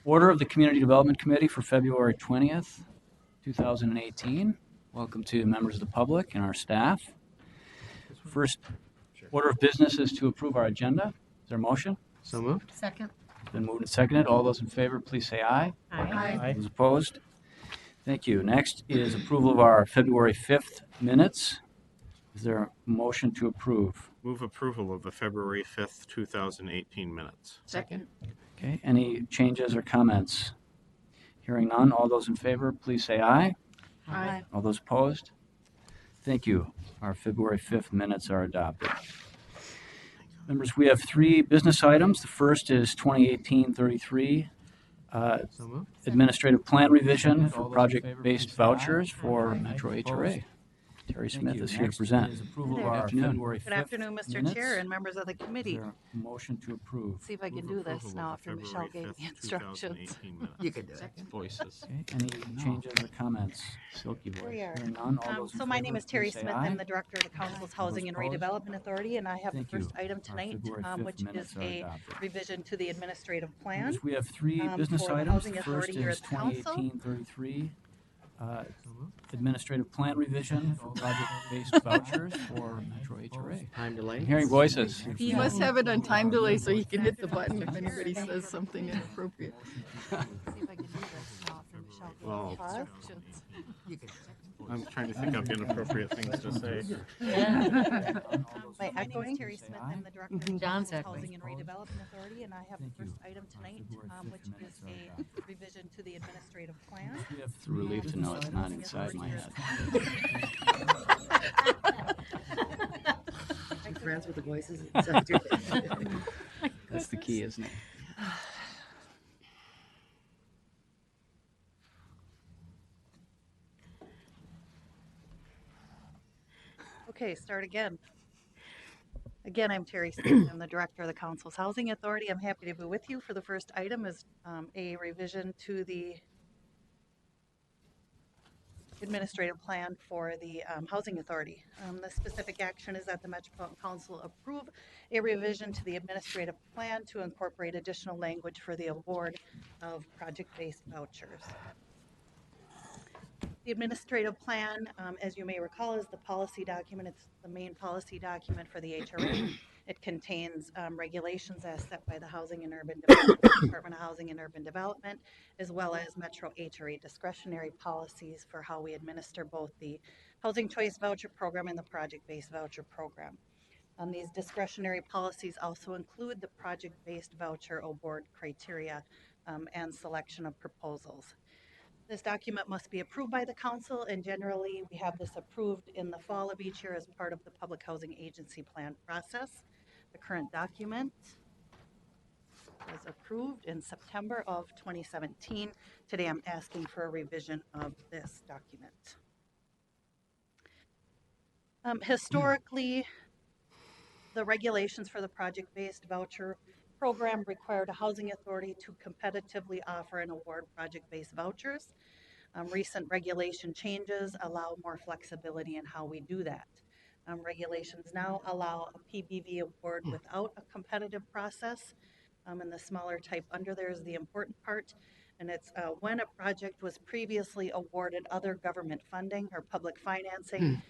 Order of the Community Development Committee for February 20th, 2018. Welcome to members of the public and our staff. First order of business is to approve our agenda. Is there a motion? So moved. Second. It's been moved and seconded. All those in favor, please say aye. Aye. Those opposed? Thank you. Next is approval of our February 5th minutes. Is there a motion to approve? Move approval of the February 5th, 2018 minutes. Second. Okay, any changes or comments? Hearing none, all those in favor, please say aye. Aye. All those opposed? Thank you. Our February 5th minutes are adopted. Members, we have three business items. The first is 2018-33 So moved. administrative plan revision for project-based vouchers for Metro HRA. Terry Smith is here to present. Good afternoon. Good afternoon, Mr. Chair and members of the committee. Motion to approve. See if I can do this now after Michelle gave me instructions. You can do it. Voices. Okay, any changes or comments? Silky voice. Here we are. Hearing none, all those in So my favor, name is Terry please say Smith. aye. I'm the Director of the Council's Housing and Redevelopment Authority, and I have the Thank you. first item Our tonight, February 5th which minutes is are a adopted. revision to the administrative plan. Members, we have three business for the items. Housing The first Authority here is at the council. 2018-33 administrative plan revision for project-based vouchers for Metro HRA. Time delay. I'm hearing voices. He must have it on time delay so he can hit the button if anybody says something inappropriate. See if I can do this now after Michelle gave Well, me instructions. I'm trying to think of inappropriate things to say. My echoing, Terry Smith, I'm the Director of the John's Council's echoing. Housing and Redevelopment Authority, and I have the Thank you. first item tonight, February 5th which is minutes are a adopted. revision to the administrative plan. We have three relief to know it's not inside my head. Make friends with the voices. That's the key, isn't it? Okay, start again. Again, I'm Terry Smith. I'm the Director of the Council's Housing Authority. I'm happy to be with you for the first item is a revision to the administrative plan for the Housing Authority. The specific action is that the Metropolitan Council approve a revision to the administrative plan to incorporate additional language for the award of project-based vouchers. The administrative plan, as you may recall, is the policy document. It's the main policy document for the HRA. It contains regulations as set by the Housing and Urban Development, Department of Housing and Urban Development, as well as Metro HRA discretionary policies for how we administer both the Housing Choice Voucher Program and the Project-Based Voucher Program. These discretionary policies also include the project-based voucher award criteria and selection of proposals. This document must be approved by the council, and generally we have this approved in the fall of each year as part of the Public Housing Agency Plan process. The current document was approved in September of 2017. Today I'm asking for a revision of this document. Historically, the regulations for the project-based voucher program required a housing authority to competitively offer and award project-based vouchers. Recent regulation changes allow more flexibility in how we do that. Regulations now allow a PBV award without a competitive process. And the smaller type under there is the important part. And it's when a project was previously awarded other government funding or public financing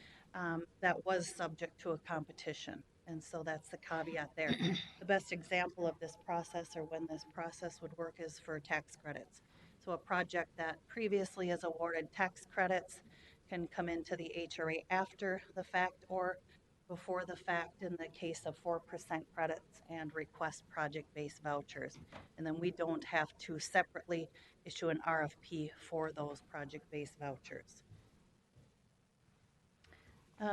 that was subject to a competition. And so that's the caveat there. The best example of this process or when this process would work is for tax credits. So a project that previously is awarded tax credits can come into the HRA after the fact or before the fact in the case of 4% credits and request project-based vouchers. And then we don't have to separately issue an RFP for those project-based vouchers.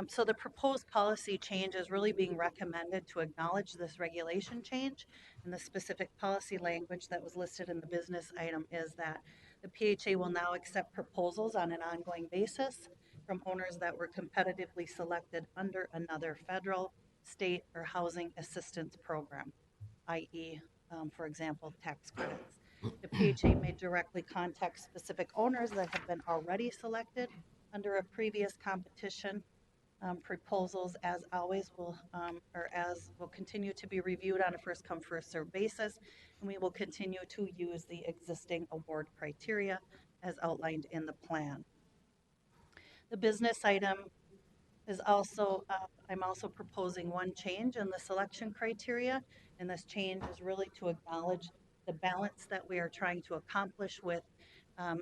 So the proposed policy change is really being recommended to acknowledge this regulation change, and the specific policy language that was listed in the business item is that the PHA will now accept proposals on an ongoing basis from owners that were competitively selected under another federal, state, or housing assistance program, i.e., for example, tax credits. The PHA may directly contact specific owners that have been already selected under a previous competition Proposals, as always, will continue to be reviewed on a first come, first served basis, and we will continue to use the existing award criteria as outlined in the plan. The business item is also, I'm also proposing one change in the selection criteria, and this change is really to acknowledge the balance that we are trying to accomplish with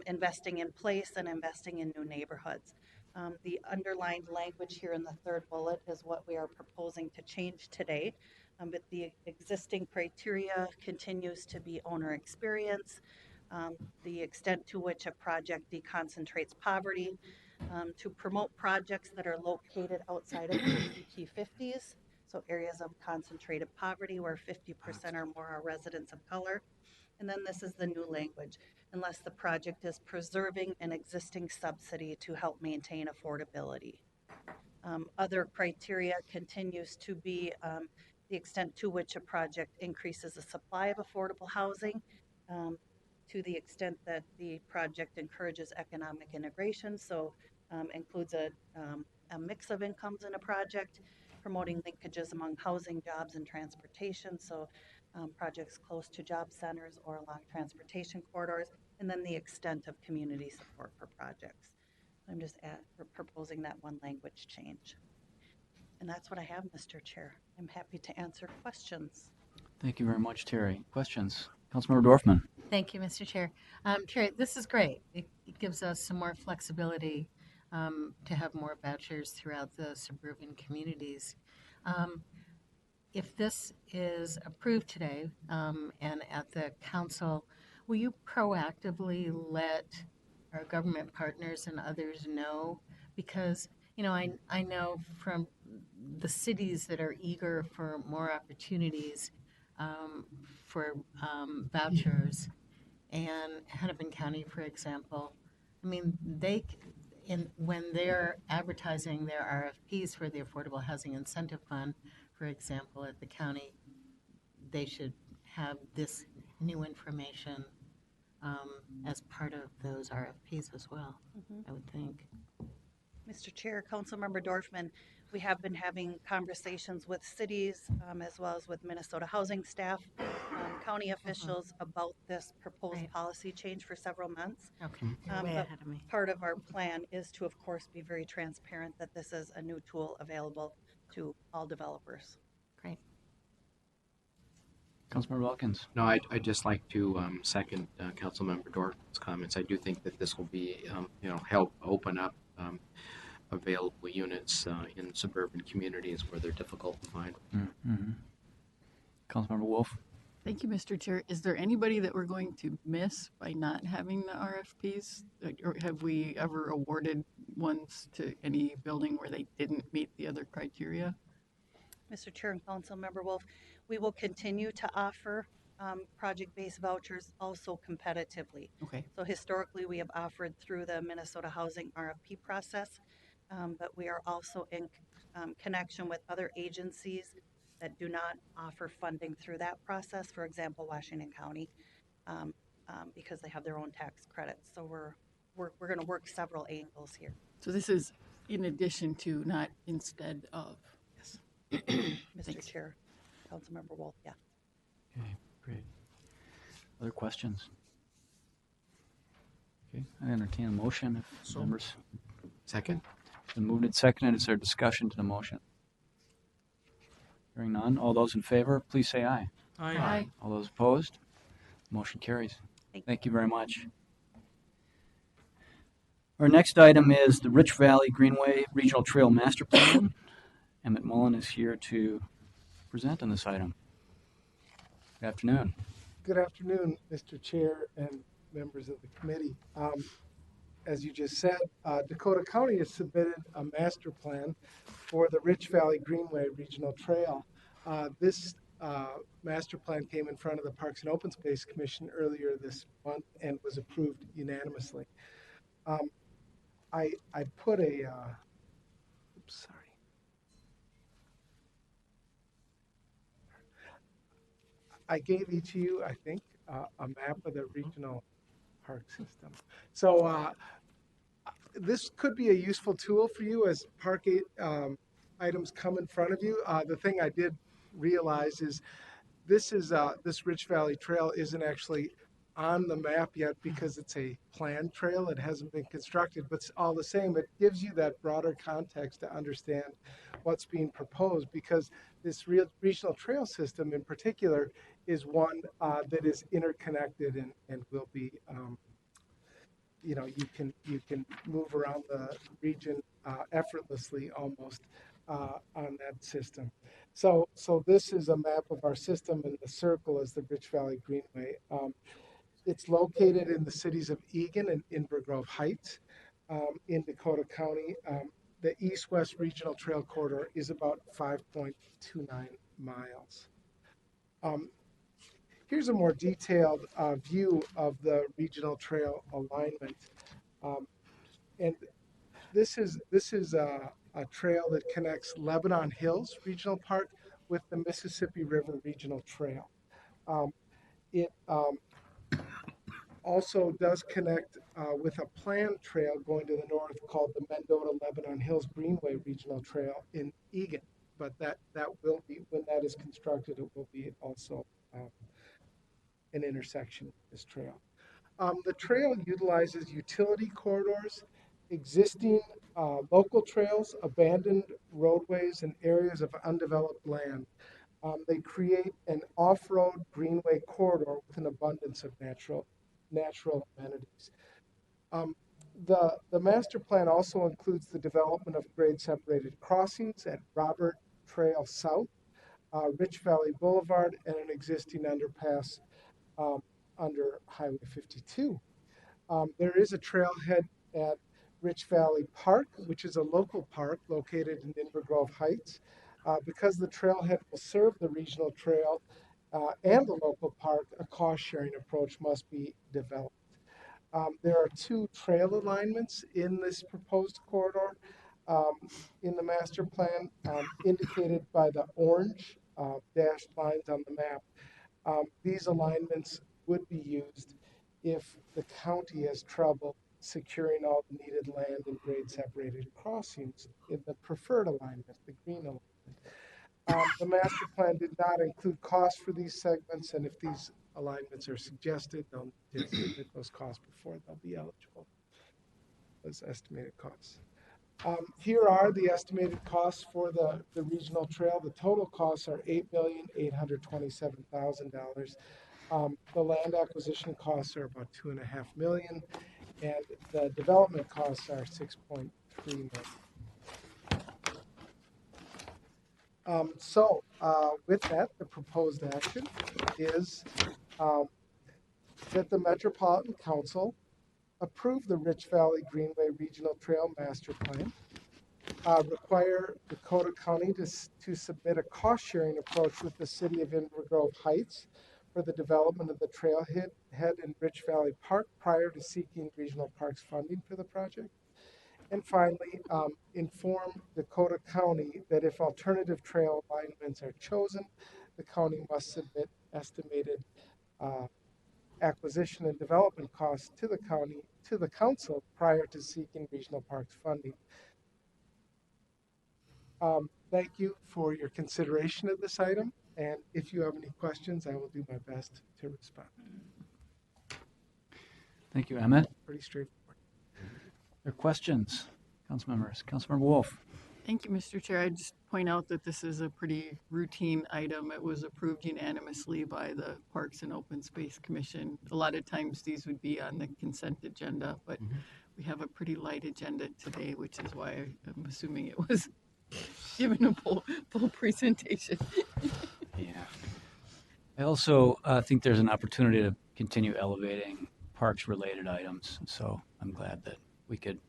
investing in place and investing in new neighborhoods. The underlined language here in the third bullet is what we are proposing to change today, but the existing criteria continues to be owner experience, the extent to which a project deconcentrates poverty, to promote projects that are located outside of the key 50s, so areas of concentrated poverty where 50% or more are residents of color. And then this is the new language, unless the project is preserving an existing subsidy to help maintain affordability. Other criteria continues to be the extent to which a project increases the supply of affordable housing, to the extent that the project encourages economic integration, so includes a mix of incomes in a project, promoting linkages among housing, jobs, and transportation, so projects close to job centers or along transportation corridors, and then the extent of community support for projects. I'm just proposing that one language change. And that's what I have, Mr. Chair. I'm happy to answer questions. Thank you very much, Terry. Questions? Councilmember Dorfman. Thank you, Mr. Chair. Terry, this is great. It gives us some more flexibility to have more vouchers throughout the suburban communities. If this is approved today and at the council, will you proactively let our government partners and others know? Because, you know, I know from the cities that are eager for more opportunities for vouchers, and Hennepin County, for example, I mean, when they're advertising their RFPs for the Affordable Housing Incentive Fund, for example, at the county, they should have this new information as part of those RFPs as well, I would think. Mr. Chair, Councilmember Dorfman, we have been having conversations with cities as well as with Minnesota housing staff, county officials about this proposed policy change for several months. Okay, you're way But ahead of me. part of our plan is to, of course, be very transparent that this is a new tool available to all developers. Great. Councilmember Wilkins. No, I'd just like to second Councilmember Dorfman's comments. I do think that this will be, help open up available units in suburban communities where they're difficult to find. Mm-hmm. Councilmember Wolf. Thank you, Mr. Chair. Is there anybody that we're going to miss by not having the RFPs? Or have we ever awarded ones to any building where they didn't meet the other criteria? Mr. Chair and Councilmember Wolf, we will continue to offer project-based vouchers also competitively. Okay. So historically, we have offered through the Minnesota Housing RFP process, but we are also in connection with other agencies that do not offer funding through that process. For example, Washington County, because they have their own tax credits. So we're going to work several angles here. So this is in addition to, not instead of. Yes. Mr. Thanks. Chair, Councilmember Wolf, yeah. Okay, great. Other questions? Okay, I entertain a motion if members. Second? It's been moved and seconded. Is there discussion to the motion? Hearing none. All those in favor, please say aye. Aye. All those opposed? Motion carries. Thank you very much. Our next item is the Rich Valley Greenway Regional Trail Master Plan. Emmett Mullen is here to present on this item. Good afternoon. Good afternoon, Mr. Chair and members of the committee. As you just said, Dakota County has submitted a master plan for the Rich Valley Greenway Regional Trail. This master plan came in front of the Parks and Open Space Commission earlier this month and was approved unanimously. I put a, oops, sorry. I gave each of you, I think, a map of the regional park system. So this could be a useful tool for you as items come in front of you. The thing I did realize is this Rich Valley Trail isn't actually on the map yet because it's a planned trail. It hasn't been constructed, but all the same, it gives you that broader context to understand what's being proposed, because this regional trail system in particular is one that is interconnected and will be, you can move around the region effortlessly almost on that system. So this is a map of our system, and the circle is the Rich Valley Greenway. It's located in the cities of Eagan and Inver Grove Heights in Dakota County. The East-West Regional Trail Corridor is about 5.29 miles. Here's a more detailed view of the regional trail alignment. And this is a trail that connects Lebanon Hills Regional Park with the Mississippi River Regional Trail. It also does connect with a planned trail going to the north called the Mendota Lebanon Hills Greenway Regional Trail in Eagan. But that will be, when that is constructed, it will be also an intersection with this trail. The trail utilizes utility corridors, existing local trails, abandoned roadways, and areas of undeveloped land. They create an off-road greenway corridor with an abundance of natural amenities. The master plan also includes the development of grade-separated crossings at Robert Trail South, Rich Valley Boulevard, and an existing underpass under Highway 52. There is a trailhead at Rich Valley Park, which is a local park located in Inver Grove Heights. Because the trailhead will serve the regional trail and the local park, a cost-sharing approach must be developed. There are two trail alignments in this proposed corridor in the master plan, indicated by the orange dashed lines on the map. These alignments would be used if the county has trouble securing all the needed land and grade separated crossings in the preferred alignment, the green alignment. The master plan did not include costs for these segments, and if these alignments are suggested, they'll need to submit those costs before they'll be eligible. Those estimated costs. Here are the estimated costs for the regional trail. The total costs are $8,827,000. The land acquisition costs are about $2.5 million, and the development costs are $6.3 million. With that, the proposed action is that the Metropolitan Council approve the Rich Valley Greenway Regional Trail Master Plan, require Dakota County to submit a cost-sharing approach with the city of Inver Grove Heights for the development of the trailhead in Rich Valley Park prior to seeking regional parks funding for the project. And finally, inform Dakota County that if alternative trail alignments are chosen, the county must submit estimated acquisition and development costs to the council prior to seeking regional parks funding. Thank you for your consideration of this item, and if you have any questions, I will do my best to respond. Thank you, Emmett. Pretty straightforward. Are there questions, council members? Councilmember Wolf. Thank you, Mr. Chair. I just point out that this is a pretty routine item. It was approved unanimously by the Parks and Open Space Commission. A lot of times these would be on the consent agenda, but we have a pretty light agenda today, which is why I'm assuming it was given a full presentation. Yeah. I also think there's an opportunity to continue elevating parks-related items, so I'm glad that we could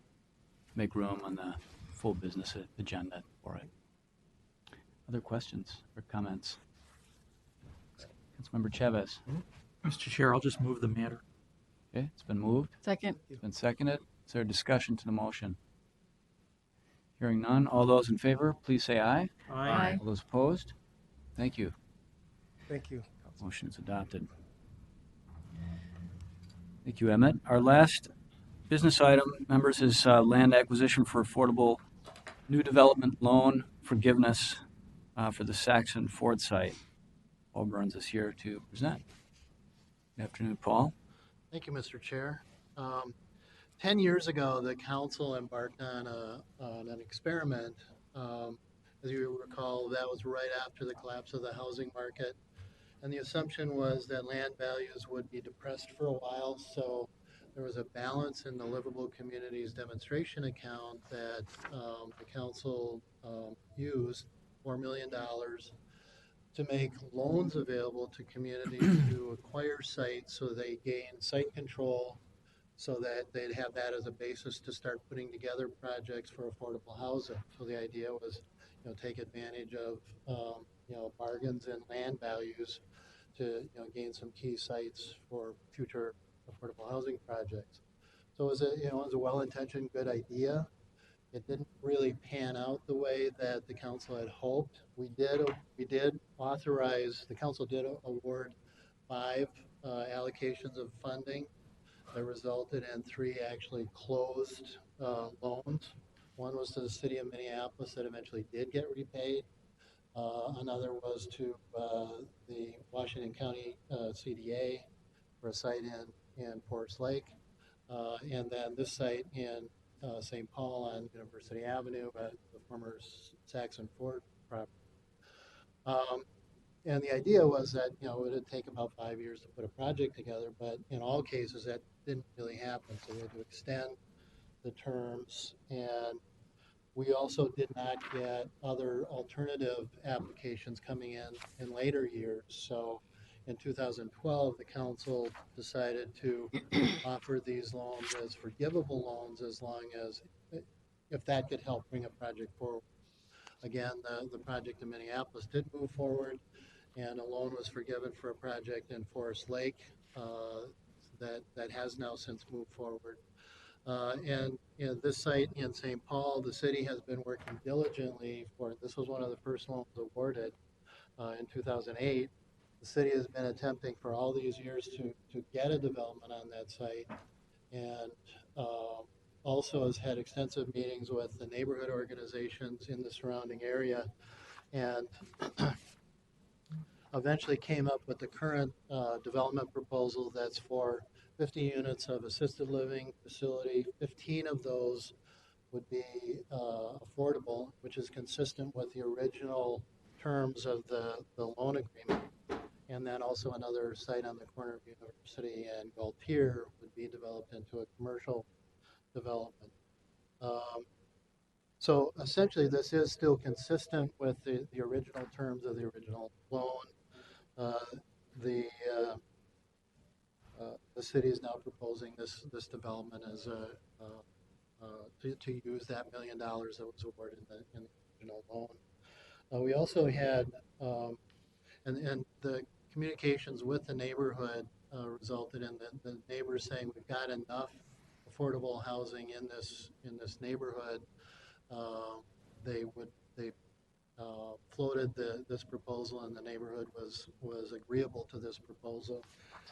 make room on the full business agenda for it. Other questions or comments? Councilmember Chavez. Mr. Chair, I'll just move the matter. Okay, it's been moved. Second. It's been seconded. Is there a discussion to the motion? Hearing none. All those in favor, please say aye. Aye. All those opposed? Thank you. Thank you. Motion is adopted. Thank you, Emmett. Our last business item, members, is land acquisition for affordable new development loan forgiveness for the Saxon Ford site. Paul Burns is here to present. Good afternoon, Paul. Thank you, Mr. Chair. 10 years ago, the council embarked on an experiment. As you recall, that was right after the collapse of the housing market. And the assumption was that land values would be depressed for a while. So there was a balance in the Livable Communities demonstration account that the council used, $4 million, to make loans available to communities to acquire sites so they gain site control, so that they'd have that as a basis to start putting together projects for affordable housing. So the idea was, take advantage of, bargains in land values to, gain some key sites for future affordable housing projects. So it was a well-intentioned, good idea. It didn't really pan out the way that the council had hoped. The council did award 5 allocations of funding that resulted in 3 actually closed loans. One was to the city of Minneapolis that eventually did get repaid. Another was to the Washington County CDA for a site in Forest Lake. And then this site in St. Paul on University Avenue at the former Saxon Ford property. And the idea was that, it would take about 5 years to put a project together, but in all cases that didn't really happen. So we had to extend the terms, and we also did not get other alternative applications coming in later years. So in 2012, the council decided to offer these loans as forgivable loans as long as, if that could help bring a project forward. Again, the project in Minneapolis did move forward, and a loan was forgiven for a project in Forest Lake that has now since moved forward. And this site in St. Paul, the city has been working diligently for. This was one of the first loans awarded in 2008. The city has been attempting for all these years to get a development on that site, and also has had extensive meetings with the neighborhood organizations in the surrounding area, and eventually came up with the current development proposal that's for 50 units of assisted living facility. 15 of those would be affordable, which is consistent with the original terms of the loan agreement. And then also another site on the corner of University and Galtier would be developed into a commercial development. So essentially, this is still consistent with the original terms of the original loan. The city is now proposing this development as to use that $1 million that was awarded in the original loan. We also had and the communications with the neighborhood resulted in the neighbors saying we've got enough affordable housing in this neighborhood. They floated this proposal, and the neighborhood was agreeable to this proposal.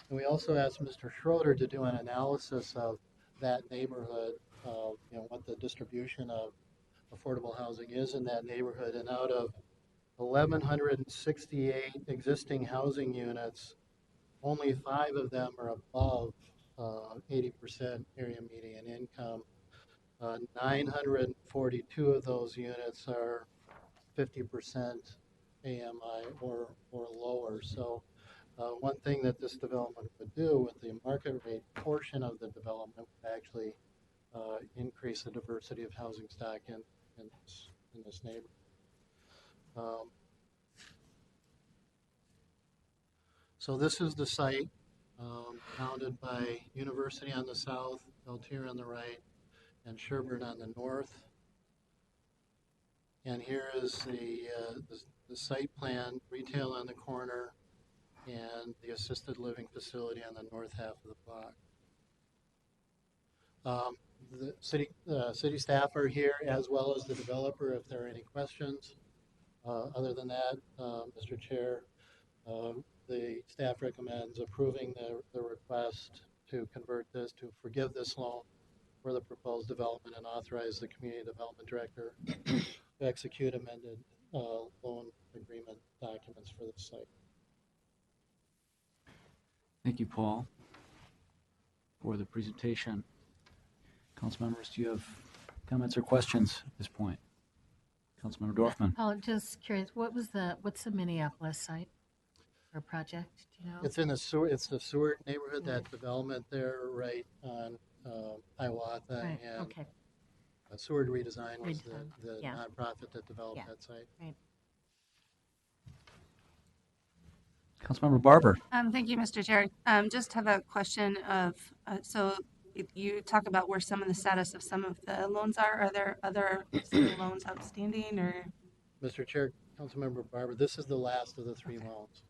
And we also asked Mr. Schroeder to do an analysis of that neighborhood, what the distribution of affordable housing is in that neighborhood. And out of 1,168 existing housing units, only 5 of them are above 80% area median income. 942 of those units are 50% AMI or lower. So one thing that this development would do with the market rate portion of the development would actually increase the diversity of housing stock in this neighborhood. So this is the site bounded by University on the south, Beltier on the right, and Sherburne on the north. And here is the site plan, retail on the corner, and the assisted living facility on the north half of the block. The city staff are here, as well as the developer, if there are any questions. Other than that, Mr. Chair, the staff recommends approving the request to forgive this loan for the proposed development and authorize the community development director to execute amended loan agreement documents for the site. Thank you, Paul, for the presentation. Council members, do you have comments or questions at this point? Councilmember Dorfman. Paul, just curious, what's the Minneapolis site or project? Do you know? It's in the Seward neighborhood, that development there right on Hiawatha, Right, and okay. Seward Redesign was Redesign, the yeah. nonprofit that developed Yeah. that site. Right. Councilmember Barber. Thank you, Mr. Chair. Just have a question of, so you talk about where some of the status of some of the loans are. Are there other city loans outstanding or? Mr. Chair, Councilmember Barber, this is the last of the three Okay. loans.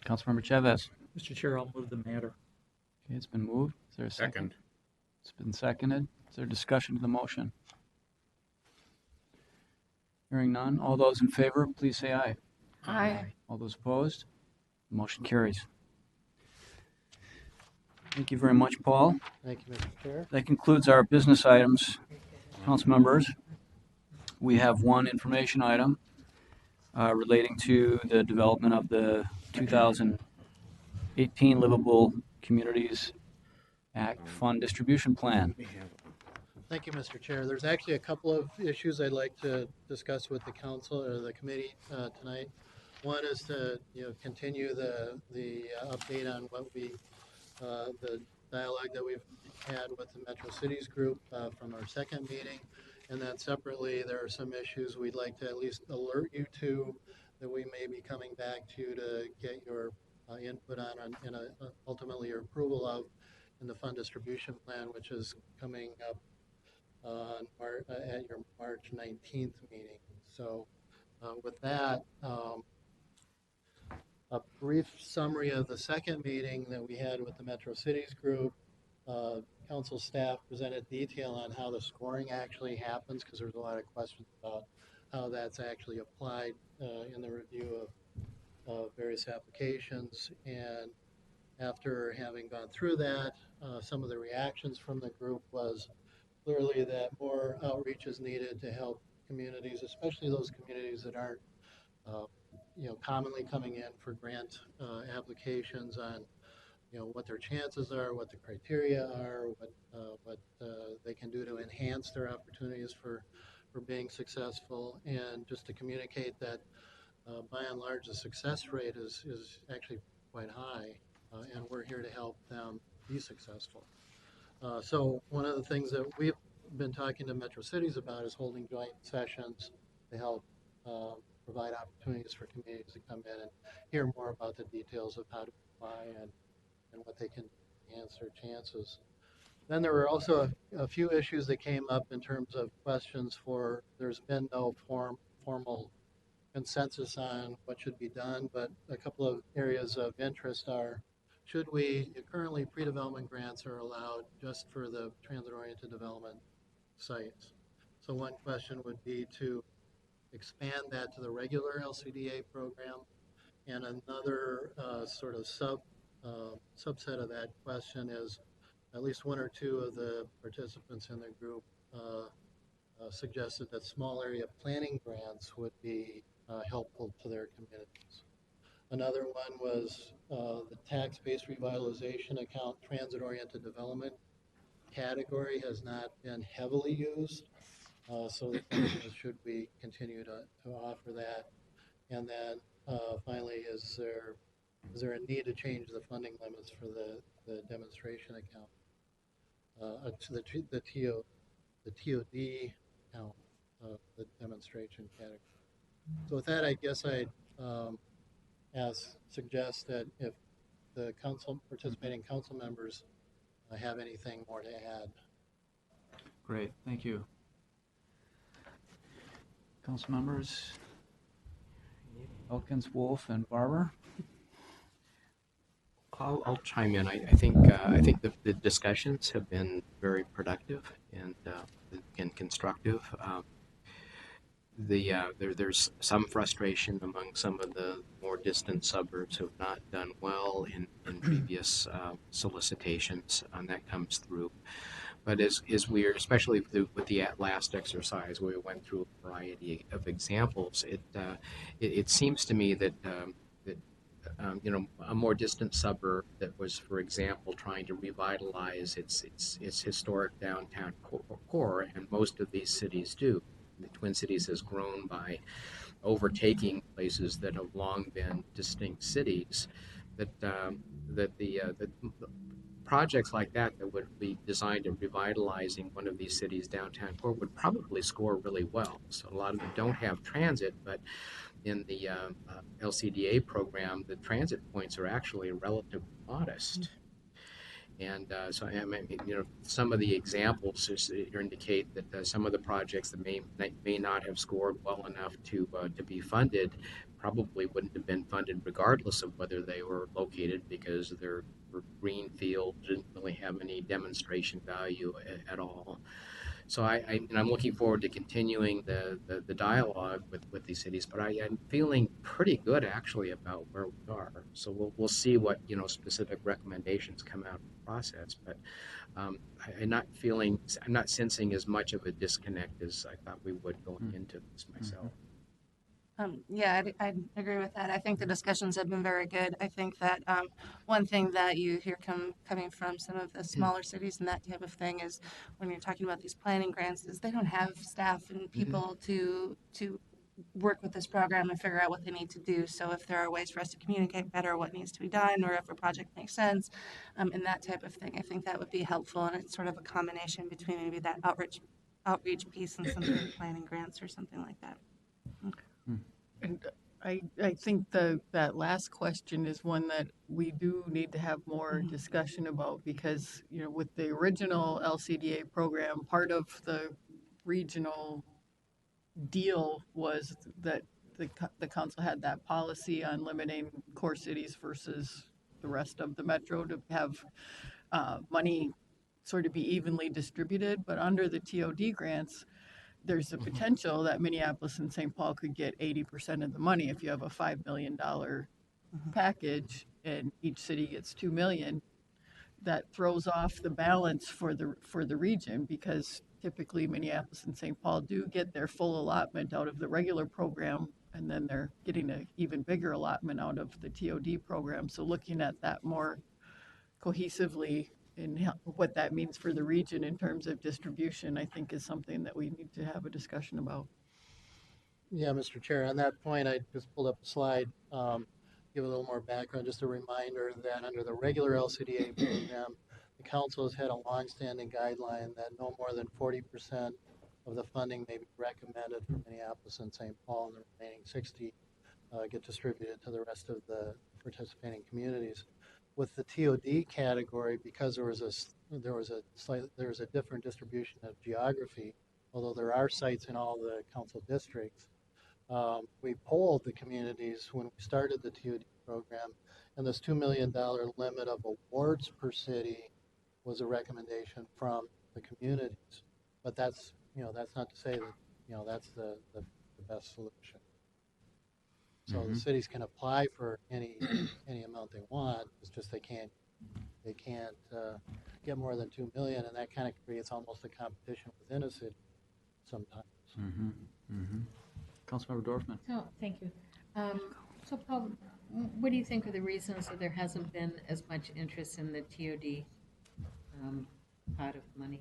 Councilmember Chavez. Mr. Chair, I'll move the matter. Okay, it's been moved. Is there a second? Second. It's been seconded. Is there discussion to the motion? Hearing none. All those in favor, please say aye. Aye. All those opposed? The motion carries. Thank you very much, Paul. Thank you, Mr. Chair. That concludes our business items. Council members, we have one information item relating to the development of the 2018 Livable Communities Act Fund Distribution Plan. Thank you, Mr. Chair. There's actually a couple of issues I'd like to discuss with the council or the committee tonight. One is to continue the update on what the dialogue that we've had with the Metro Cities group from our second meeting. And then separately, there are some issues we'd like to at least alert you to that we may be coming back to get your input on and ultimately your approval of in the fund distribution plan, which is coming up at your March 19th meeting. So with that, a brief summary of the second meeting that we had with the Metro Cities group. Council staff presented detail on how the scoring actually happens, because there's a lot of questions about how that's actually applied in the review of various applications. And after having gone through that, some of the reactions from the group was clearly that more outreach is needed to help communities, especially those communities that aren't commonly coming in for grant applications, on what their chances are, what the criteria are, what they can do to enhance their opportunities for being successful, and just to communicate that by and large the success rate is actually quite high, and we're here to help them be successful. So one of the things that we've been talking to Metro Cities about is holding joint sessions to help provide opportunities for communities to come in and hear more about the details of how to apply and what they can enhance their chances. Then there were also a few issues that came up in terms of questions for, there's been no formal consensus on what should be done, but a couple of areas of interest are, currently pre-development grants are allowed just for the transit-oriented development sites. So one question would be to expand that to the regular LCDA program, and another sort of subset of that question is at least one or two of the participants in the group suggested that small area planning grants would be helpful to their communities. Another one was the tax-based revitalization account transit-oriented development category has not been heavily used. So the question is, should we continue to offer that? And then finally, is there a need to change the funding limits for the demonstration account to the TOD account, the demonstration category? So with that, I guess I'd suggest that if the participating council members have anything more to add. Great, thank you. Council members, Elkins, Wolf, and Barber. I'll chime in. I think the discussions have been very productive and constructive. there's some frustration among some of the more distant suburbs who have not done well in previous solicitations, and that comes through. But as we're, especially with the last exercise where we went through a variety of examples, it seems to me that a more distant suburb that was, for example, trying to revitalize its historic downtown core, and most of these cities do. The Twin Cities has grown by overtaking places that have long been distinct cities. That projects like that would be designed at revitalizing one of these cities' downtown core would probably score really well. So a lot of them don't have transit, but in the LCDA program, the transit points are actually relatively modest. And so, I mean, some of the examples indicate that some of the projects that may not have scored well enough to be funded probably wouldn't have been funded regardless of whether they were located, because they're greenfield, didn't really have any demonstration value at all. So I'm looking forward to continuing the dialogue with these cities, but I'm feeling pretty good actually about where we are. So we'll see what specific recommendations come out of the process. But I'm not sensing as much of a disconnect as I thought we would going into this myself. Yeah, I'd agree with that. I think the discussions have been very good. I think that one thing that you hear coming from some of the smaller cities and that type of thing is when you're talking about these planning grants, is they don't have staff and people to work with this program and figure out what they need to do. So if there are ways for us to communicate better what needs to be done, or if a project makes sense, and that type of thing, I think that would be helpful. And it's sort of a combination between maybe that outreach piece and some sort of planning grants or something like that. And I think that last question is one that we do need to have more discussion about, because, with the original LCDA program, part of the regional deal was that the council had that policy on limiting core cities versus the rest of the metro to have money sort of be evenly distributed. But under the TOD grants, there's a potential that Minneapolis and St. Paul could get 80% of the money if you have a $5 million package and each city gets 2 million. That throws off the balance for the region, because typically Minneapolis and St. Paul do get their full allotment out of the regular program, and then they're getting an even bigger allotment out of the TOD program. So looking at that more cohesively and what that means for the region in terms of distribution, I think is something that we need to have a discussion about. Yeah, Mr. Chair, on that point, I just pulled up a slide, give a little more background, just a reminder that under the regular LCDA program, the council has had a longstanding guideline that no more than 40% of the funding may be recommended for Minneapolis and St. Paul, and the remaining 60 get distributed to the rest of the participating communities. With the TOD category, because there was a different distribution of geography, although there are sites in all the council districts. We polled the communities when we started the TOD program, and this $2 million limit of awards per city was a recommendation from the communities. But that's not to say that that's the best solution. So the cities can apply for any amount they want. It's just they can't get more than 2 million, and that kind of creates almost a competition within a city sometimes. Councilmember Dorfman. Oh, thank you. So Paul, what do you think are the reasons that there hasn't been as much interest in the TOD pot of money?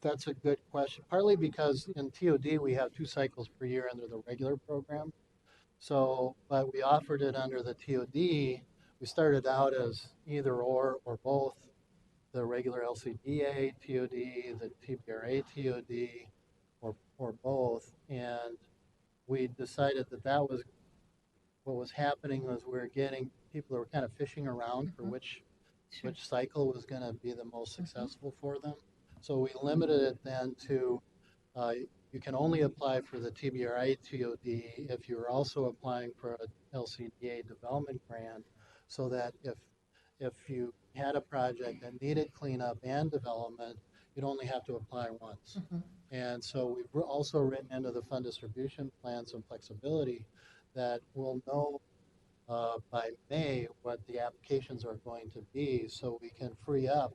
That's a good question. Partly because in TOD we have 2 cycles per year under the regular program. So, but we offered it under the TOD. We started out as either or both the regular LCDA TOD, the TBRA TOD, or both. And we decided that was what was happening was we were getting people that were kind of fishing around for which cycle was going to be the most successful for them. So we limited it then to you can only apply for the TBRA TOD if you're also applying for an LCDA development grant, so that if you had a project that needed cleanup and development, you'd only have to apply once. And so we've also written into the fund distribution plan some flexibility that we'll know by May what the applications are going to be, so we can free up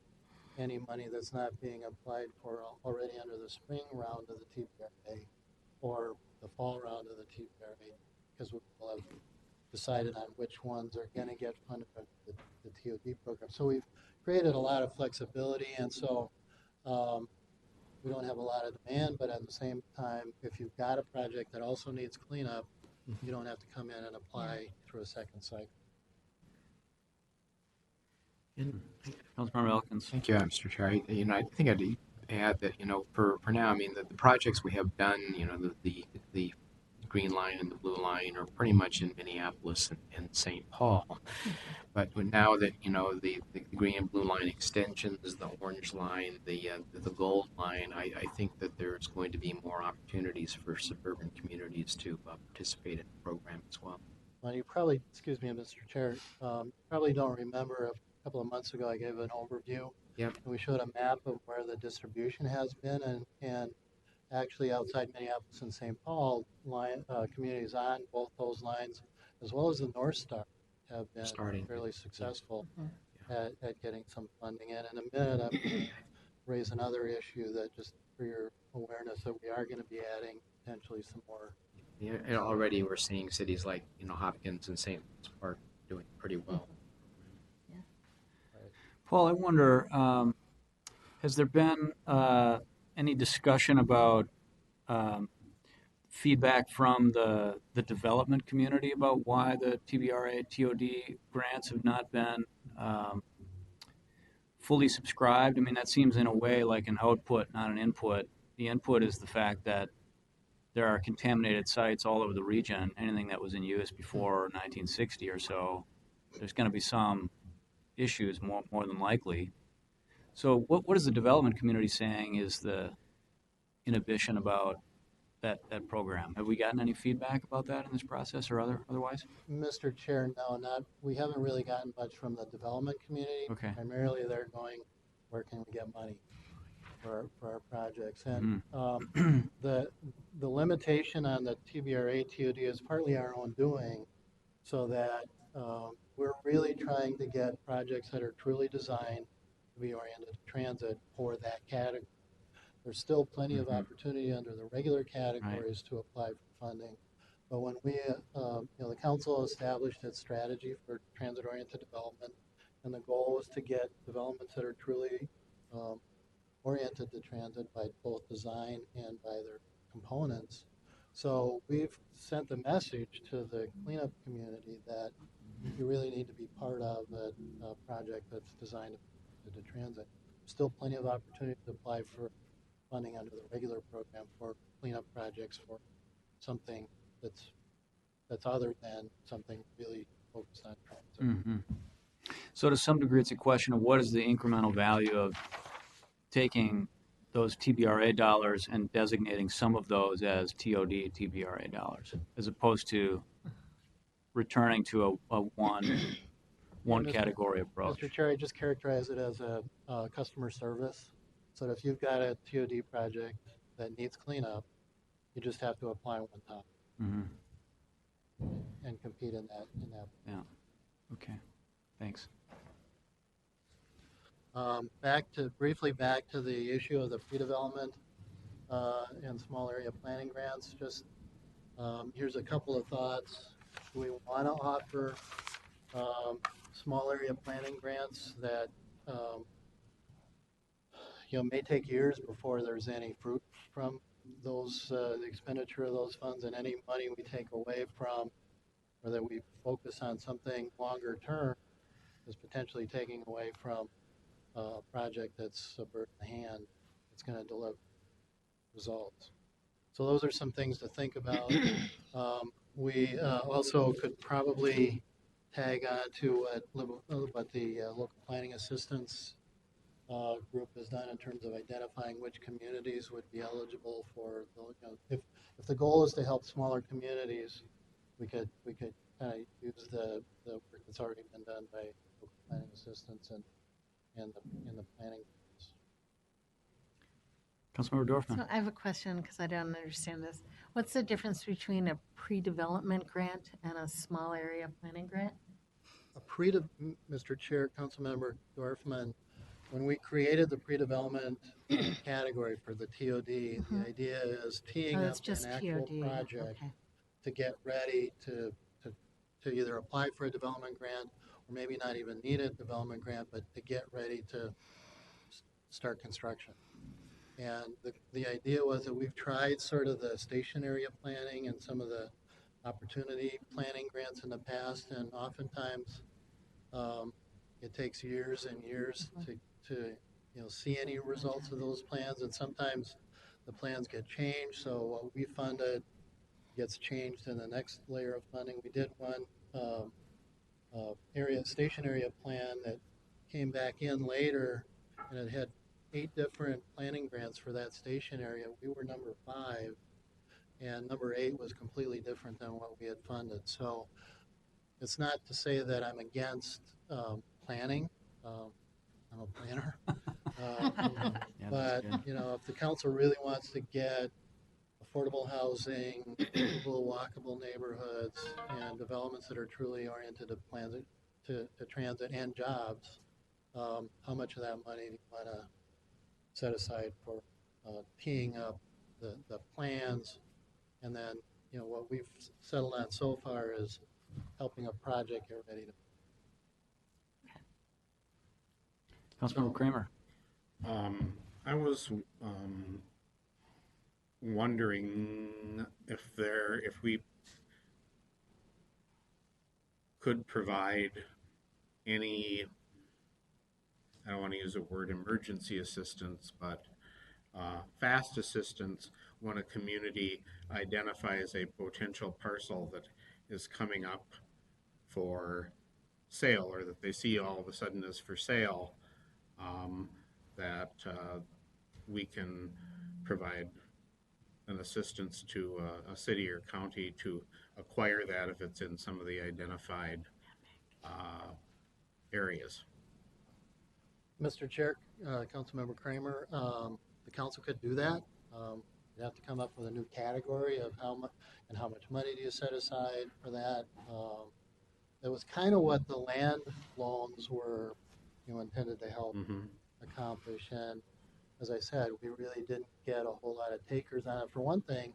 any money that's not being applied for already under the spring round of the TBRA or the fall round of the TBRA, because we will have decided on which ones are going to get funded by the TOD program. So we've created a lot of flexibility, and so we don't have a lot of demand, but at the same time, if you've got a project that also needs cleanup, you don't have to come in and apply through a second cycle. Councilmember Elkins. Thank you, Mr. Chair. I think I'd add that, for now, I mean, the projects we have done, the green line and the blue line are pretty much in Minneapolis and St. Paul. But now that, the green and blue line extensions, the orange line, the gold line, I think that there's going to be more opportunities for suburban communities to participate in the program as well. Well, you probably, excuse me, Mr. Chair, probably don't remember a couple of months ago I gave an overview. Yep. And we showed a map of where the distribution has been, and actually outside Minneapolis and St. Paul, communities on both those lines, as well as the North Star, have been fairly successful at getting some funding in. In a minute, I'm going to raise another issue that, just for your awareness, that we are going to be adding potentially some more. Yeah, and already we're seeing cities like, Hopkins and St. Louis Park doing pretty well. Paul, I wonder, has there been any discussion about feedback from the development community about why the TBRA TOD grants have not been fully subscribed? I mean, that seems in a way like an output, not an input. The input is the fact that there are contaminated sites all over the region. Anything that was in use before 1960 or so, there's going to be some issues more than likely. So what is the development community saying is the inhibition about that program? Have we gotten any feedback about that in this process or otherwise? Mr. Chair, no, we haven't really gotten much from the development community. Okay. Primarily they're going, where can we get money for our projects? And the limitation on the TBRA TOD is partly our own doing, so that we're really trying to get projects that are truly designed to be oriented to transit for that category. There's still plenty of opportunity under the regular categories to apply for funding. But when we, the council established its strategy for transit-oriented development, and the goal was to get developments that are truly oriented to transit by both design and by their components. So we've sent a message to the cleanup community that you really need to be part of a project that's designed to transit. Still plenty of opportunity to apply for funding under the regular program for cleanup projects for something that's other than something really focused on transit. Mm-hmm. So to some degree, it's a question of what is the incremental value of taking those TBRA dollars and designating some of those as TOD TBRA dollars, as opposed to returning to a one category approach. Mr. Chair, I just characterize it as a customer service. So that if you've got a TOD project that needs cleanup, you just have to apply one time and compete in that. Yeah. Okay. Thanks. Briefly back to the issue of the pre-development and small area planning grants. Just here's a couple of thoughts. We want to offer small area planning grants that may take years before there's any fruit from those, the expenditure of those funds, and any money we take away from, or that we focus on something longer term, is potentially taking away from a project that's a bird in the hand. It's going to deliver results. So those are some things to think about. We also could probably tag on to what the local planning assistance group has done in terms of identifying which communities would be eligible for. If the goal is to help smaller communities, we could kind of use the work that's already been done by local planning assistance and the planning. Councilmember Dorfman. So I have a question because I don't understand this. What's the difference between a pre-development grant and a small area planning grant? Mr. Chair, Councilmember Dorfman, when we created the pre-development category for the TOD, the idea is teeing Oh, up it's just an actual TOD. project Okay. to get ready to either apply for a development grant or maybe not even need a development grant, but to get ready to start construction. And the idea was that we've tried sort of the station area planning and some of the opportunity planning grants in the past, and oftentimes it takes years and years to see any results of those plans, and sometimes the plans get changed. So what we funded gets changed in the next layer of funding. We did one station area plan that came back in later, and it had 8 different planning grants for that station area. We were number 5, and number 8 was completely different than what we had funded. So it's not to say that I'm against planning. I'm a planner. But, if the council really wants to get affordable housing, livable, walkable neighborhoods, and developments that are truly oriented to transit and jobs, how much of that money do you want to set aside for teeing up the plans? And then, what we've settled on so far is helping a project get ready to. Councilmember Kramer. I was wondering if we could provide any, I don't want to use the word emergency assistance, but fast assistance when a community identifies a potential parcel that is coming up for sale, or that they see all of a sudden is for sale, that we can provide an assistance to a city or county to acquire that if it's in some of the identified areas. Mr. Chair, Councilmember Kramer, the council could do that. You have to come up with a new category of how much money do you set aside for that. It was kind of what the land loans were, intended to help accomplish. And as I said, we really didn't get a whole lot of takers on it. For one thing,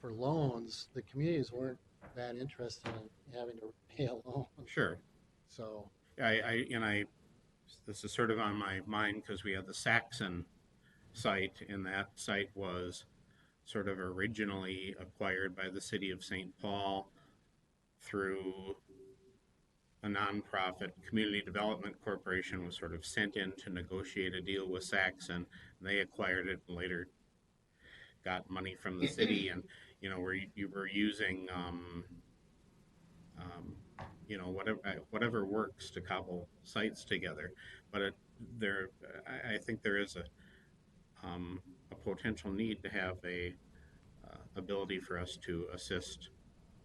for loans, the communities weren't that interested in having to pay a loan. Sure. So this is sort of on my mind because we had the Saxon site, and that site was sort of originally acquired by the city of St. Paul through a nonprofit. Community Development Corporation was sort of sent in to negotiate a deal with Saxon. They acquired it and later got money from the city, and where you were using whatever works to cobble sites together. But I think there is a potential need to have a ability for us to assist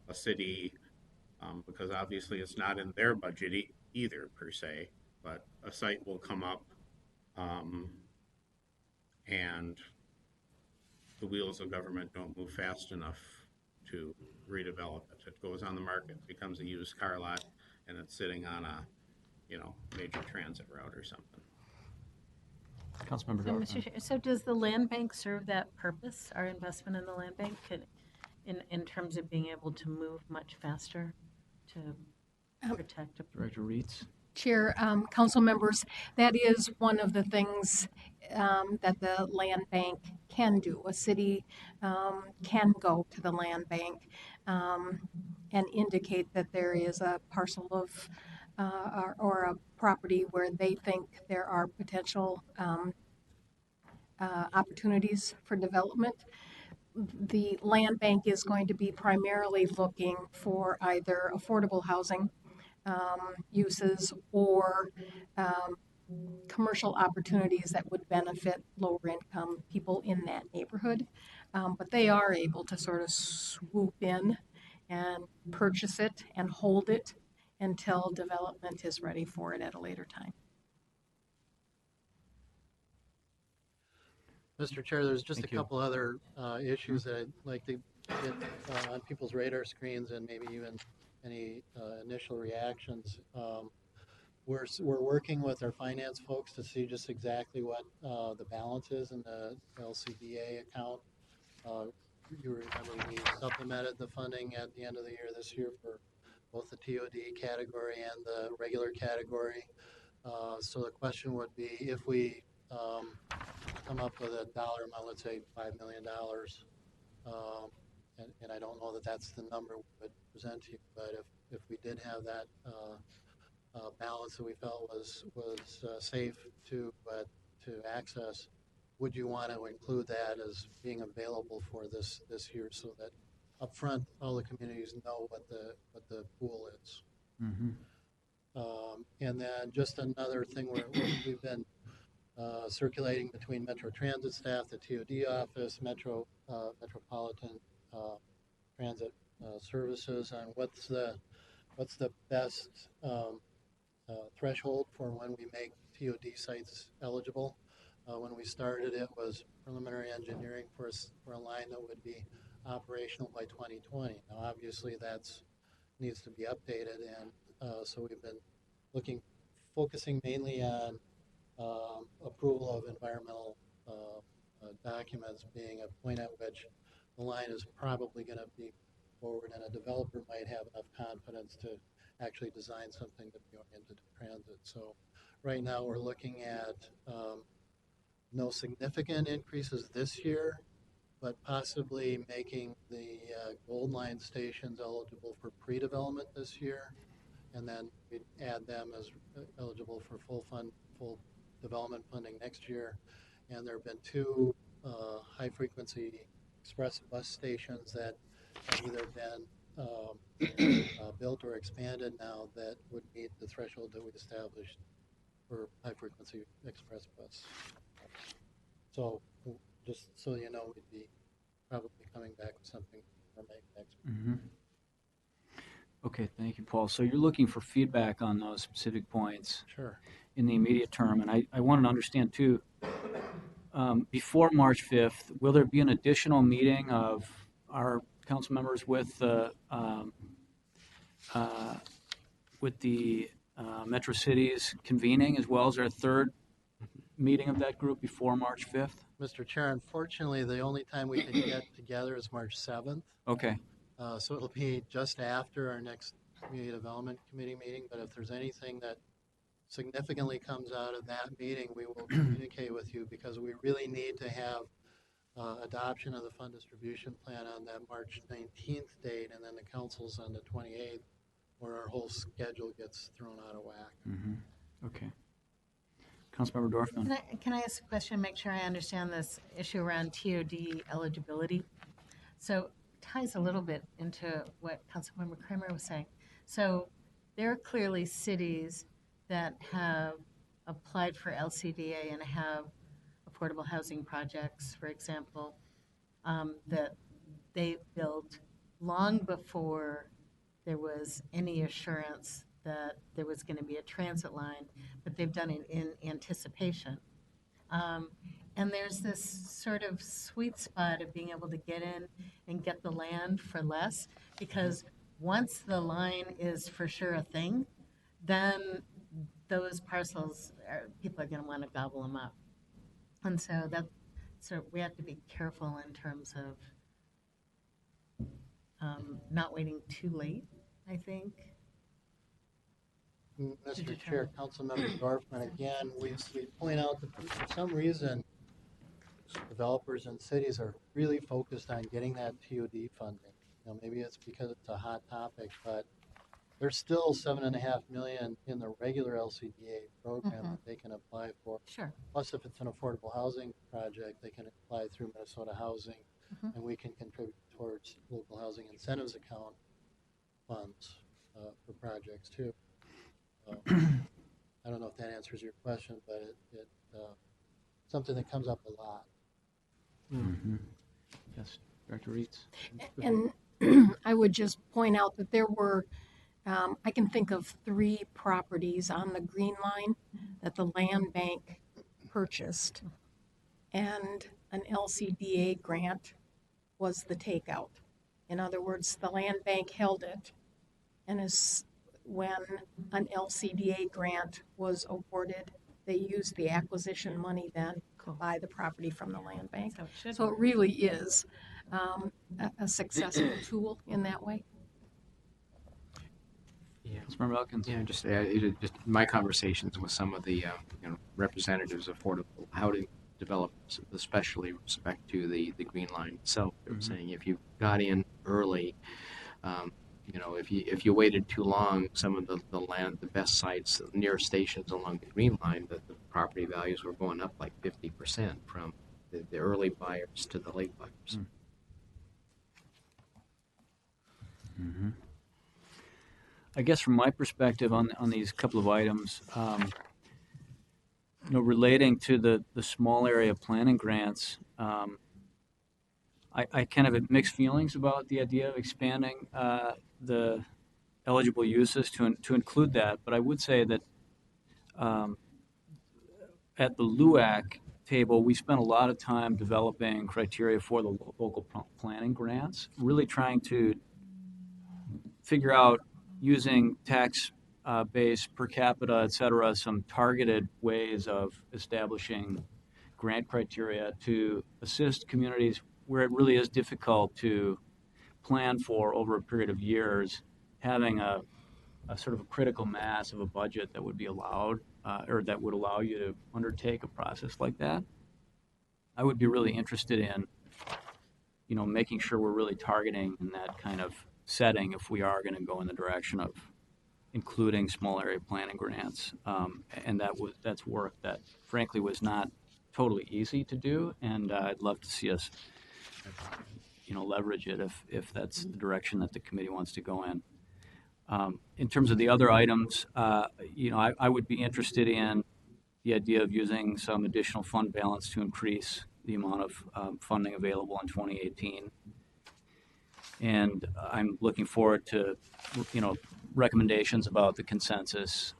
a city, because obviously it's not in their budget either per se, but a site will come up and the wheels of government don't move fast enough to redevelop it. It goes on the market, becomes a used car lot, and it's sitting on a major transit route or something. Councilmember So, Dorfman. Mr. Chair, so does the land bank serve that purpose, our investment in the land bank, in terms of being able to move much faster to protect? Director Reitz. Chair, council members, that is one of the things that the land bank can do. A city can go to the land bank and indicate that there is a parcel of or a property where they think there are potential opportunities for development. The land bank is going to be primarily looking for either affordable housing uses or commercial opportunities that would benefit lower income people in that neighborhood. But they are able to sort of swoop in and purchase it and hold it until development is ready for it at a later time. Mr. Chair, there's just a Thank you. couple other issues that I'd like to get on people's radar screens and maybe even any initial reactions. We're working with our finance folks to see just exactly what the balance is in the LCDA account. You remember we supplemented the funding at the end of the year this year for both the TOD category and the regular category. So the question would be if we come up with a dollar amount, let's say $5 million, and I don't know that that's the number we would present to you, but if we did have that balance that we felt was safe to access, would you want to include that as being available for this year so that upfront all the communities know what the pool is? Mm-hmm. And then just another thing where we've been circulating between Metro Transit staff, the TOD office, Metropolitan Transit Services on what's the best threshold for when we make TOD sites eligible. When we started, it was preliminary engineering for a line that would be operational by 2020. Now, obviously, needs to be updated, and so we've been focusing mainly on approval of environmental documents being a point at which the line is probably going to be forward, and a developer might have enough confidence to actually design something to be oriented to transit. So right now we're looking at no significant increases this year, but possibly making the Gold Line stations eligible for pre-development this year, and then we'd add them as eligible for full development funding next year. And there have been two high-frequency express bus stations that have either been built or expanded now that would meet the threshold that we established for high-frequency express bus. So just so you know, we'd be probably coming back with something for May next week. Mm-hmm. Okay, thank you, Paul. So you're looking for feedback on those specific points Sure. in the immediate term, and I wanted to understand too, before March 5th, will there be an additional meeting of our council members with the Metro Cities convening, as well as there a third meeting of that group before March 5th? Mr. Chair, unfortunately, the only time we can get together is March 7th. Okay. So it'll be just after our next Community Development Committee meeting, but if there's anything that significantly comes out of that meeting, we will communicate with you, because we really need to have adoption of the fund distribution plan on that March 19th date, and then the council's on the 28th, where our whole schedule gets thrown out of whack. Mm-hmm. Okay. Councilmember Dorfman. Can I ask a question, make sure I understand this issue around TOD eligibility? So ties a little bit into what Councilmember Kramer was saying. So there are clearly cities that have applied for LCDA and have affordable housing projects, for example, that they built long before there was any assurance that there was going to be a transit line, but they've done it in anticipation. And there's this sort of sweet spot of being able to get in and get the land for less, because once the line is for sure a thing, then those parcels, people are going to want to gobble them up. And so we have to be careful in terms of not waiting too late, I think. Mr. Chair, Councilmember Dorfman, again, we point out that for some reason, developers and cities are really focused on getting that TOD funding. Maybe it's because it's a hot topic, but there's still $7.5 million in the regular LCDA program that they can apply for. Sure. Plus, if it's an affordable housing project, they can apply through Minnesota Housing, and we can contribute towards local housing incentives account funds for projects too. I don't know if that answers your question, but it's something that comes up a lot. Mm-hmm. Yes, Director Reitz. And I would just point out that there were, I can think of 3 properties on the Green Line that the land bank purchased. And an LCDA grant was the takeout. In other words, the land bank held it, and as when an LCDA grant was awarded, they used the acquisition money then to buy the property from the land bank. So it should So it work. really is a successful tool in that way. Yeah. Councilmember Elkins. Yeah, just my conversations with some of the representatives of affordable housing developers, especially with respect to the Green Line itself, they were saying if you got in early, if you waited too long, some of the best sites near stations along the Green Line, the property values were going up like 50% from the early buyers to the late buyers. I guess from my perspective on these couple of items, relating to the small area planning grants, I kind of have mixed feelings about the idea of expanding the eligible uses to include that. But I would say that at the LUAC table, we spent a lot of time developing criteria for the local planning grants, really trying to figure out using tax base per capita, et cetera, some targeted ways of establishing grant criteria to assist communities where it really is difficult to plan for over a period of years, having a sort of a critical mass of a budget that would be allowed or that would allow you to undertake a process like that. I would be really interested in, making sure we're really targeting in that kind of setting if we are going to go in the direction of including small area planning grants. And that's work that frankly was not totally easy to do. And I'd love to see us, leverage it if that's the direction that the committee wants to go in. In terms of the other items, I would be interested in the idea of using some additional fund balance to increase the amount of funding available in 2018. And I'm looking forward to, recommendations about the consensus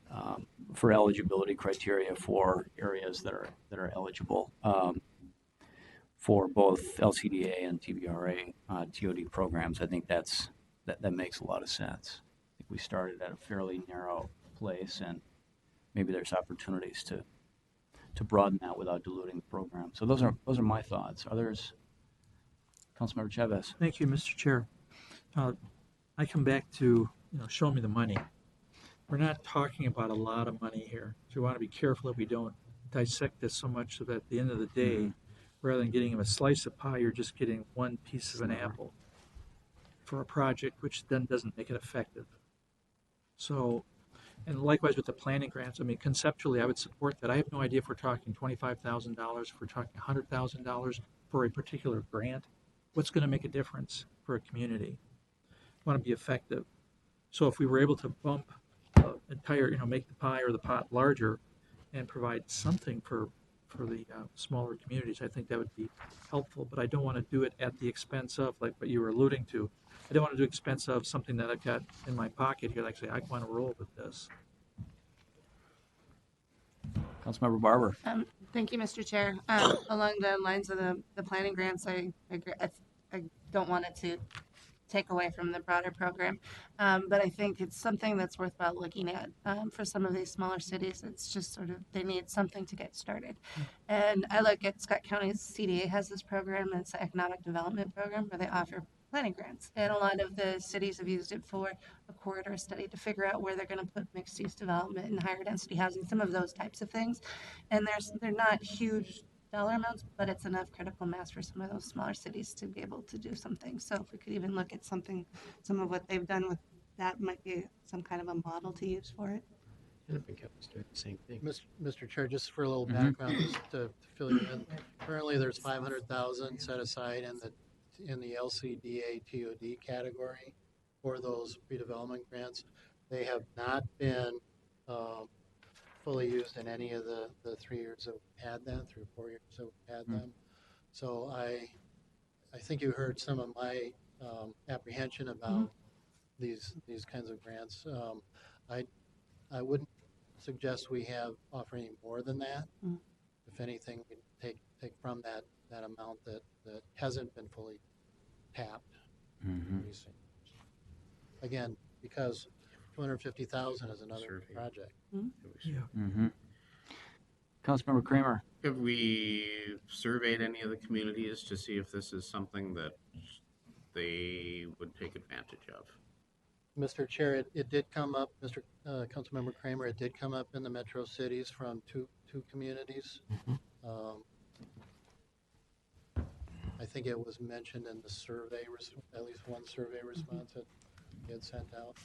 for eligibility criteria for areas that are eligible for both LCDA and TBRA TOD programs. I think that makes a lot of sense. I think we started at a fairly narrow place, and maybe there's opportunities to broaden that without diluting the program. So those are my thoughts. Others? Councilmember Chavez. Thank you, Mr. Chair. I come back to, show me the money. We're not talking about a lot of money here. So we want to be careful that we don't dissect this so much so that at the end of the day, rather than getting a slice of pie, you're just getting one piece of an apple for a project, which then doesn't make it effective. So, and likewise with the planning grants, conceptually, I would support that. I have no idea if we're talking $25,000, if we're talking $100,000 for a particular grant. What's going to make a difference for a community? I want to be effective. So if we were able to bump entire, make the pie or the pot larger and provide something for the smaller communities, I think that would be helpful. But I don't want to do it at the expense of, like what you were alluding to. I don't want to do expense of something that I've got in my pocket here. Like say, I want to roll with this. Councilmember Barber. Thank you, Mr. Chair. Along the lines of the planning grants, I agree. I don't want it to take away from the broader program, but I think it's something that's worthwhile looking at for some of these smaller cities. It's just sort of they need something to get started. And I look at Scott County's CDA has this program. It's an economic development program where they offer planning grants, and a lot of the cities have used it for a corridor study to figure out where they're going to put mixed use development and higher density housing, some of those types of things. And they're not huge dollar amounts, but it's enough critical mass for some of those smaller cities to be able to do something. So if we could even look at some of what they've done with that might be some kind of a model to use for it. And I think I was doing the same thing. Mr. Chair, just for a little background, just to fill you in, currently there's 500,000 set aside in the LCDA TOD category for those redevelopment grants. They have not been fully used in any of the 3 years that we've had them, 3 or 4 years that we've had them. So I think you heard some of my apprehension about these kinds of grants. I wouldn't suggest we offer any more than that. If anything, we take from that that amount that hasn't been fully tapped. Mhm. recent years. Again, because 250,000 is another Survey. project. Mhm. Councilmember Kramer. Have we surveyed any of the communities to see if this is something that they would take advantage of? Mr. Chair, it did come up, Mr. Councilmember Kramer, it did come up in the metro cities from two communities. Um, I think it was mentioned in the survey, at least one survey response that he had sent out.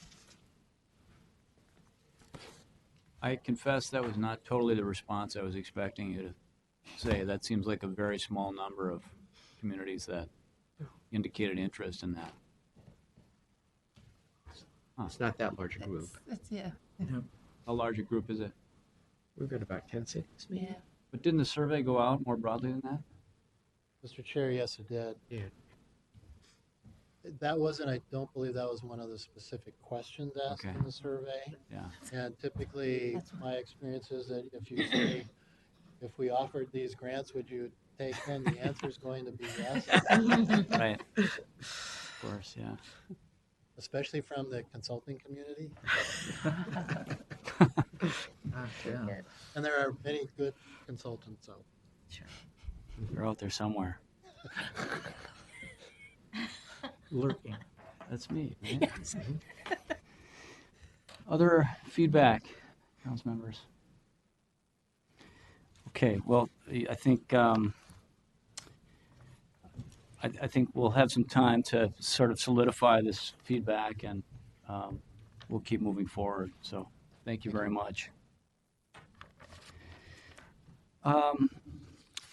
I confess that was not totally the response I was expecting you to say. That seems like a very small number of communities that indicated interest in that. It's not that large a group. It's yeah. How large a group is it? We've got about 10 cities. Yeah. But didn't the survey go out more broadly than that? Mr. Chair, yes, it did. Yeah. That wasn't, I don't believe that was one of the specific questions asked Okay. in the survey. Yeah. And typically, That's my experience is that if you say, if we offered these grants, would you take them? The answer is going to be yes, Right. Of course, yeah. especially from the consulting community. Yeah. And there are many good consultants out. They're out there somewhere. Lurking. That's me, right? Other feedback, council members? Okay, well, I think I think we'll have some time to sort of solidify this feedback, and we'll keep moving forward. So, thank you very much.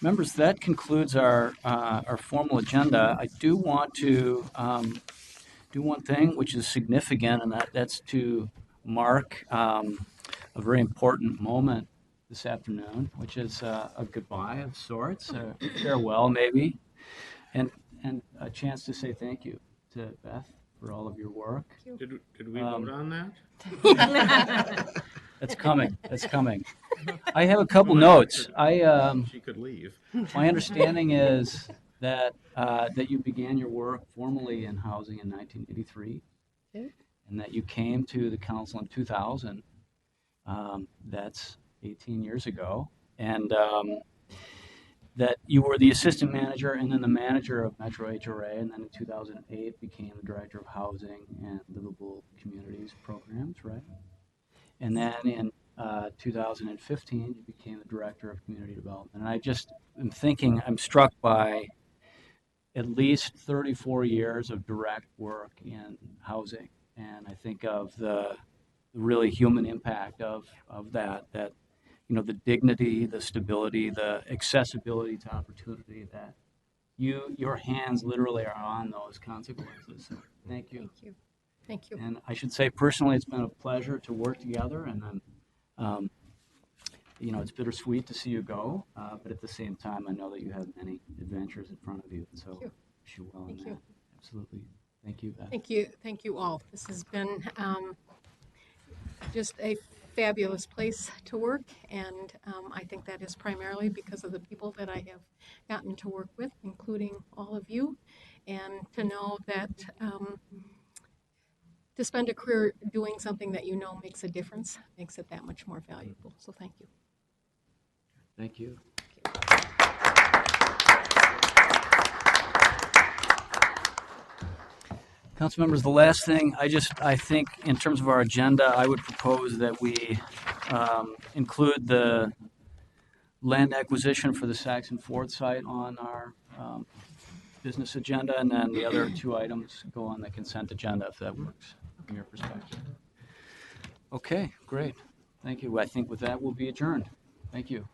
Members, that concludes our formal agenda. I do want to do one thing which is significant, and that's to mark a very important moment this afternoon, which is a goodbye of sorts, a farewell maybe, and a chance to say thank you to Beth for all of your work. Did we vote on that? That's coming. That's coming. I have a couple notes. She could leave. My understanding is that that you began your work formally in housing in 1983, and that you came to the council in 2000. That's 18 years ago, and that you were the assistant manager and then the manager of Metro HRA, and then in 2008 became the director of housing and livable communities programs, right? And then in 2015, you became the director of community development. And I just am thinking, I'm struck by at least 34 years of direct work in housing. And I think of the really human impact of that, you know, the dignity, the stability, the accessibility to opportunity that your hands literally are on those consequences. So thank you. Thank you. Thank you. And I should say personally, it's been a pleasure to work together, and I'm, you know, it's bittersweet to see you go, but at the same time, I know that you have many adventures in front of you, and so wish you well in that. Absolutely. Thank you, Beth. Thank you. Thank you all. This has been just a fabulous place to work, and I think that is primarily because of the people that I have gotten to work with, including all of you, and to know that to spend a career doing something that you know makes a difference makes it that much more valuable. So thank you. Thank you. Council members, the last thing I think in terms of our agenda, I would propose that we include the land acquisition for the Saxon Ford site on our business agenda, and then the other two items go on the consent agenda, if that works from your perspective. Okay, great. Thank you. I think with that, we'll be adjourned. Thank you.